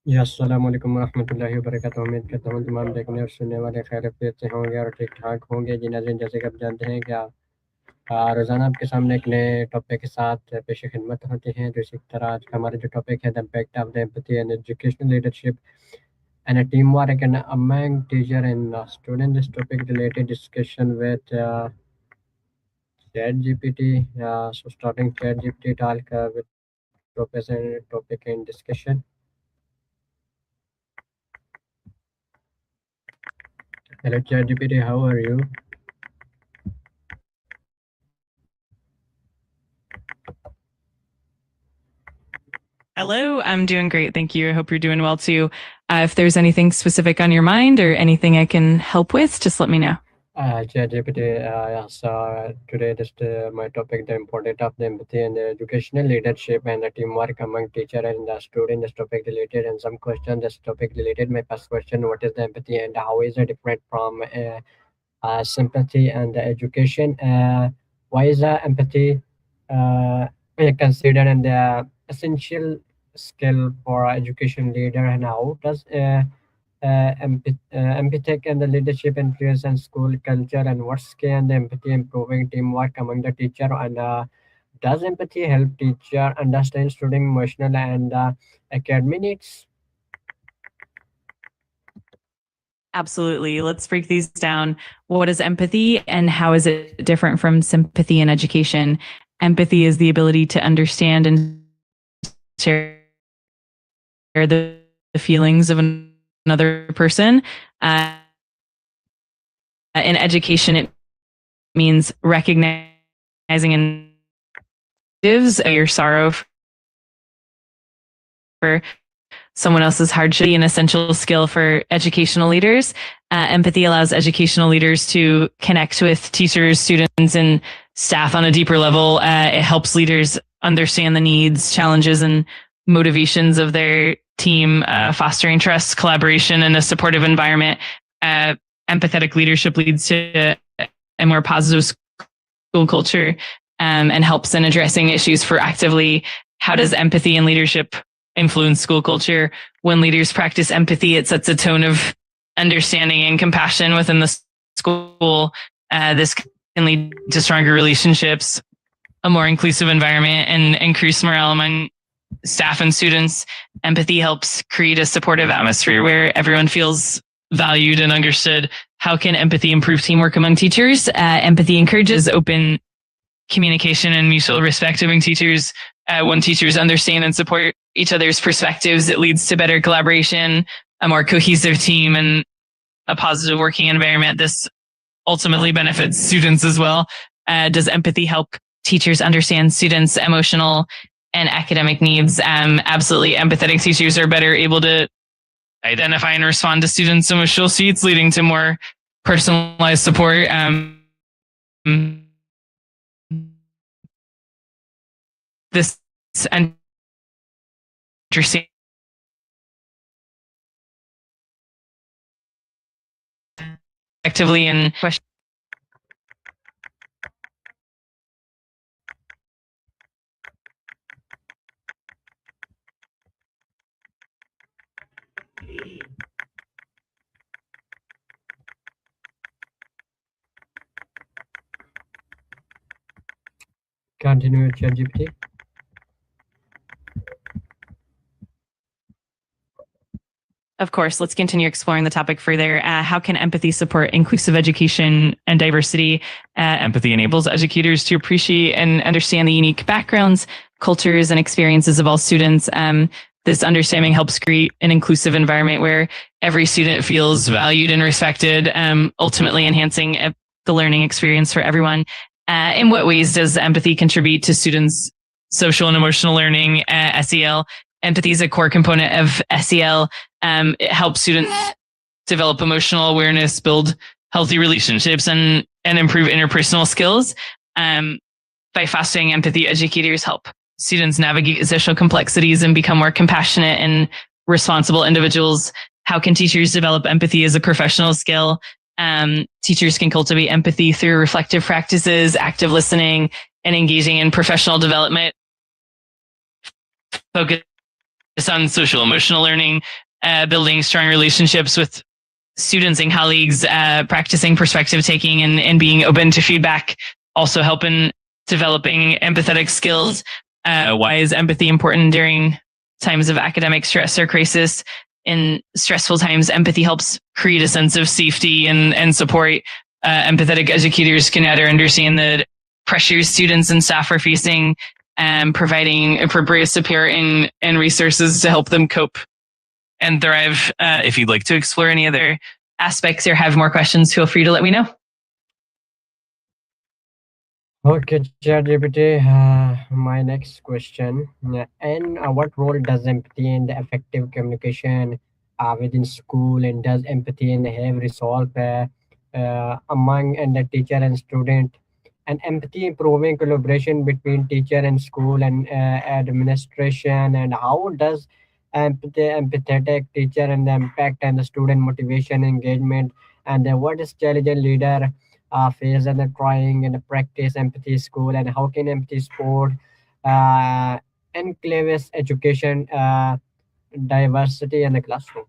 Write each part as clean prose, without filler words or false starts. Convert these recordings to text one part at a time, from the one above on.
जी, अस्सलाम वालेकुम वरहमतुल्लाहि वबरकातुहू। उम्मीद करता हूँ तमाम देखने और सुनने वाले खैरियत से होंगे और ठीक-ठाक होंगे। जी नाज़रीन, जैसे कि आप जानते हैं कि रोज़ाना आपके सामने एक नए टॉपिक के साथ पेश-ए-ख़िदमत होते हैं। तो इसी तरह आज का हमारा जो टॉपिक है the impact of the empathy and educational leadership and team work and among teacher and student. This topic related discussion with ChatGPT. So starting ChatGPT talk with topic and discussion. Hello ChatGPT, how are you? Hello, I'm doing great. Thank you. I hope you're doing well too. If there's anything specific on your mind or anything I can help with, just let me know. ChatGPT, yes, today just my topic, the importance of the empathy and the educational leadership and the teamwork among teacher and the student. This topic related and some questions. This topic related. My first question: what is the empathy and how is it different from sympathy and the education? Why is empathy uh, considered an essential skill for education leader, and how does empathic and the leadership influence and school culture, and what's key and the empathy improving teamwork among the teacher, and does empathy help teacher understand student emotional and academic needs? Absolutely. Let's break these down. What is empathy and how is it different from sympathy in education? Empathy is the ability to understand and share the feelings of another person. In education, it means recognizing and your sorrow for someone else's hardship, an essential skill for educational leaders. Empathy allows educational leaders to connect with teachers, students, and staff on a deeper level. It helps leaders understand the needs, challenges, and motivations of their team, fostering trust, collaboration, and a supportive environment. Empathetic leadership leads to a more positive school culture, and helps in addressing issues proactively. How does empathy and leadership influence school culture? When leaders practice empathy, it sets a tone of understanding and compassion within the school. This can lead to stronger relationships, a more inclusive environment, and increased morale among staff and students. Empathy helps create a supportive atmosphere where everyone feels valued and understood. How can empathy improve teamwork among teachers? Empathy encourages open communication and mutual respect among teachers. When teachers understand and support each other's perspectives, it leads to better collaboration, a more cohesive team, and a positive working environment. This ultimately benefits students as well. Does empathy help teachers understand students' emotional and academic needs? Absolutely. Empathetic teachers are better able to identify and respond to students' emotional needs, leading to more personalized support. This interesting actively in question. Continue with ChatGPT. Of course, let's continue exploring the topic further. How can empathy support inclusive education and diversity? Empathy enables educators to appreciate and understand the unique backgrounds, cultures, and experiences of all students. This understanding helps create an inclusive environment where every student feels valued and respected, ultimately enhancing the learning experience for everyone. In what ways does empathy contribute to students' social and emotional learning, SEL? Empathy is a core component of SEL. It helps students develop emotional awareness, build healthy relationships, and improve interpersonal skills. By fostering empathy, educators help students navigate social complexities and become more compassionate and responsible individuals. How can teachers develop empathy as a professional skill? Teachers can cultivate empathy through reflective practices, active listening, and engaging in professional development. Focus on social emotional learning, building strong relationships with students and colleagues, practicing perspective taking and being open to feedback, also help in developing empathetic skills. Why is empathy important during times of academic stress or crisis? In stressful times, empathy helps create a sense of safety and support. Empathetic educators can better understand the pressures students and staff are facing, and providing appropriate support and resources to help them cope and thrive. If you'd like to explore any other aspects or have more questions, feel free to let me know. Okay, ChatGPT. My next question. And what role does empathy and effective communication within school, and does empathy and have resolve among and the teacher and student, and empathy improving collaboration between teacher and school and administration, and how does empathetic teacher and the impact and the student motivation engagement, and what is challenge a leader face and the trying and the practice empathy school, and how can empathy sport uh, enclaves education diversity in the classroom.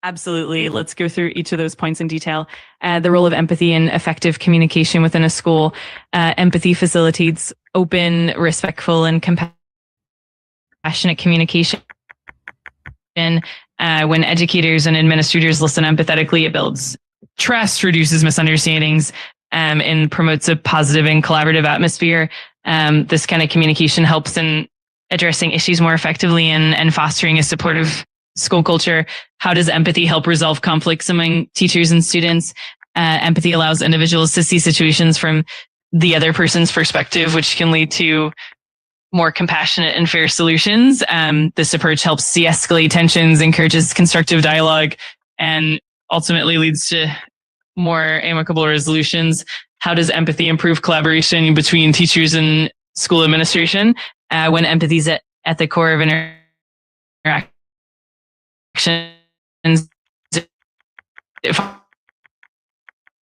Absolutely. Let's go through each of those points in detail. The role of empathy in effective communication within a school. Empathy facilitates open, respectful, and compassionate communication. When educators and administrators listen empathetically, it builds trust, reduces misunderstandings, and promotes a positive and collaborative atmosphere. This kind of communication helps in addressing issues more effectively and fostering a supportive school culture. How does empathy help resolve conflicts among teachers and students? Empathy allows individuals to see situations from the other person's perspective, which can lead to more compassionate and fair solutions. This approach helps de-escalate tensions, encourages constructive dialogue, and ultimately leads to more amicable resolutions. How does empathy improve collaboration between teachers and school administration? When empathy is at the core of interactions, it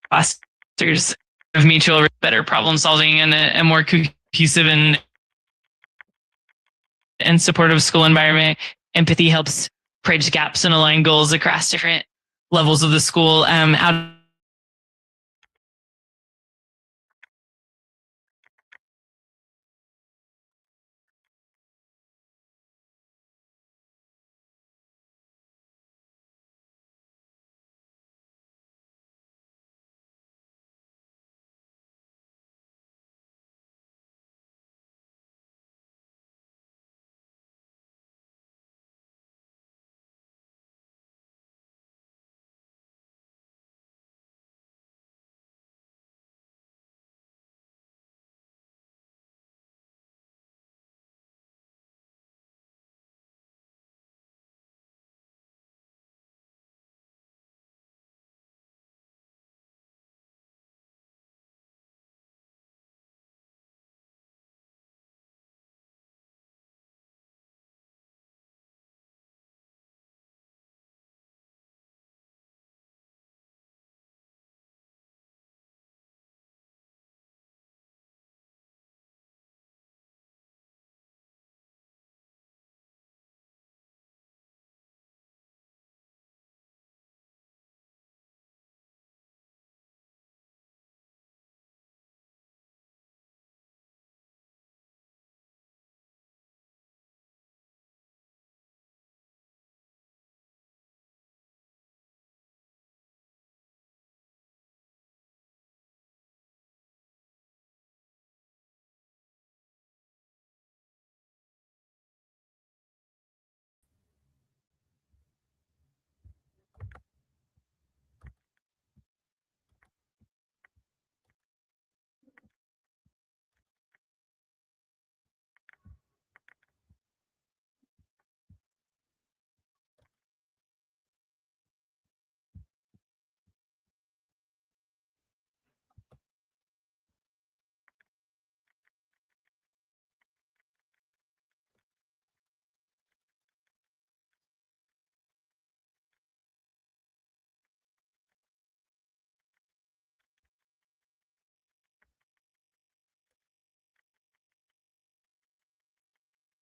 fosters mutual better problem solving and a more cohesive and supportive school environment. Empathy helps bridge gaps and align goals across different levels of the school. How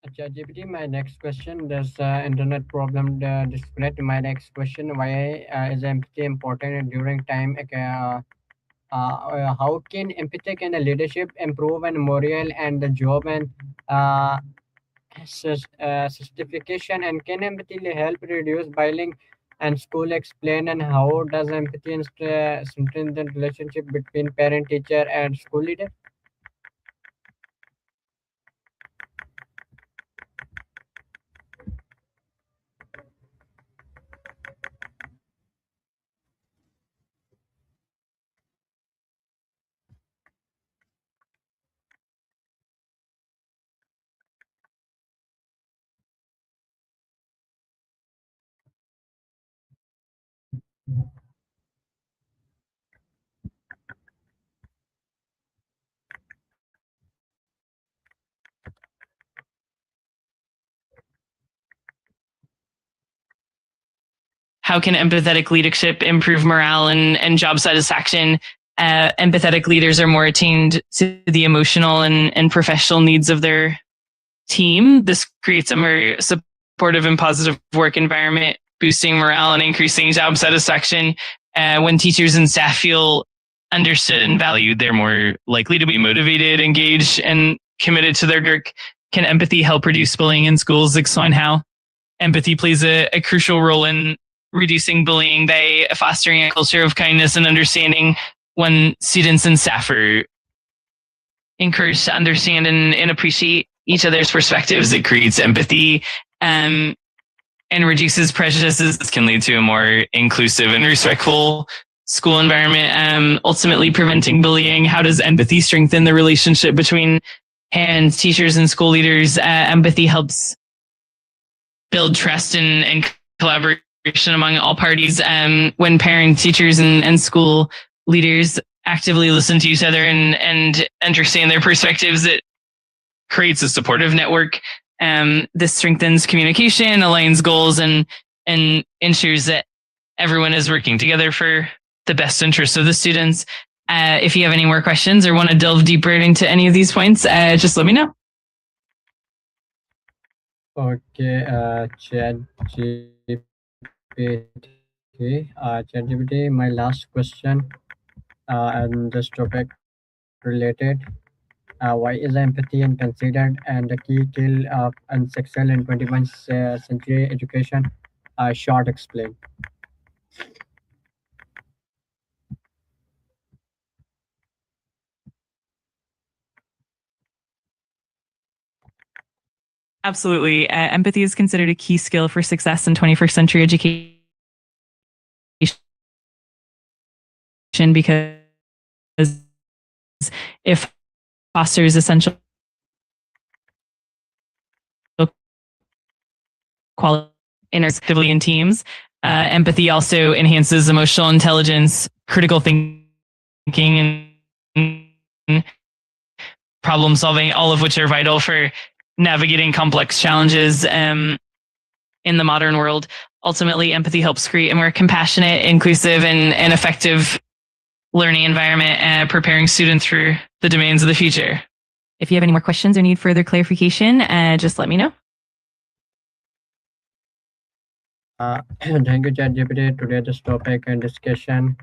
ChatGPT, my next question. There's internet problem disconnect. My next question: why is empathy important during time? How can empathy and leadership improve and morale and the job and uh, certification? And can empathy help reduce bullying? And school explain and how does empathy strengthen the relationship between parent, teacher, and school leader? How can empathetic leadership improve morale and job satisfaction? Empathetic leaders are more attuned to the emotional and professional needs of their team. This creates a more supportive and positive work environment, boosting morale and increasing job satisfaction. When teachers and staff feel understood and valued, they're more likely to be motivated, engaged, and committed to their work. Can empathy help reduce bullying in schools? Explain how empathy plays a crucial role in reducing bullying by fostering a culture of kindness and understanding. When students and staff are encouraged to understand and appreciate each other's perspectives, it creates empathy and reduces prejudices. This can lead to a more inclusive and respectful school environment, ultimately preventing bullying. How does empathy strengthen the relationship between parents, teachers, and school leaders? Empathy helps build trust and collaboration among all parties. When parents, teachers, and school leaders actively listen to each other and understand their perspectives, it creates a supportive network. This strengthens communication, aligns goals, and ensures that everyone is working together for the best interest of the students. If you have any more questions or want to delve deeper into any of these points, just let me know. Okay, ChatGPT, my last question and this topic related. Why is empathy and considered and the key skill of and success in 21st century education? Short explain. Absolutely. Empathy is considered a key skill for success in 21st century education because it fosters essential quality interactively in teams. Empathy also enhances emotional intelligence, critical thinking, and problem solving, all of which are vital for navigating complex challenges in the modern world. Ultimately, empathy helps create a more compassionate, inclusive, and effective learning environment, preparing students for the demands of the future. If you have any more questions or need further clarification, just let me know. Thank you, ChatGPT. Today, this topic and discussion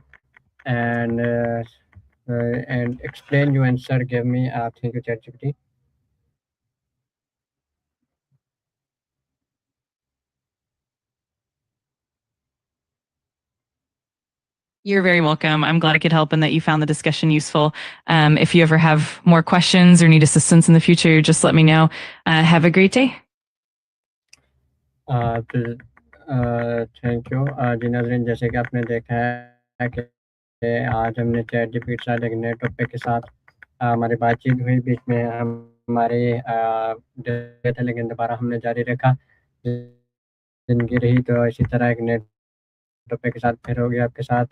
and explain your answer. Give me. Thank you, ChatGPT. You're very welcome. I'm glad I could help and that you found the discussion useful. If you ever have more questions or need assistance in the future, just let me know. Have a great day. Thank you जी नाज़रीन, जैसे कि आपने देखा है कि आज हमने चैट जीपीटी के साथ एक नए टॉपिक के साथ हमारी बातचीत हुई। बीच में हमारे डेट है, लेकिन दोबारा हमने जारी रखा। ज़िंदगी रही तो इसी तरह एक नए टॉपिक के साथ फिर होगी आपके साथ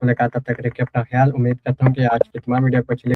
मुलाकात। तब तक रखिए अपना ख़्याल। उम्मीद करता हूँ कि आज की तमाम वीडियो आपको अच्छी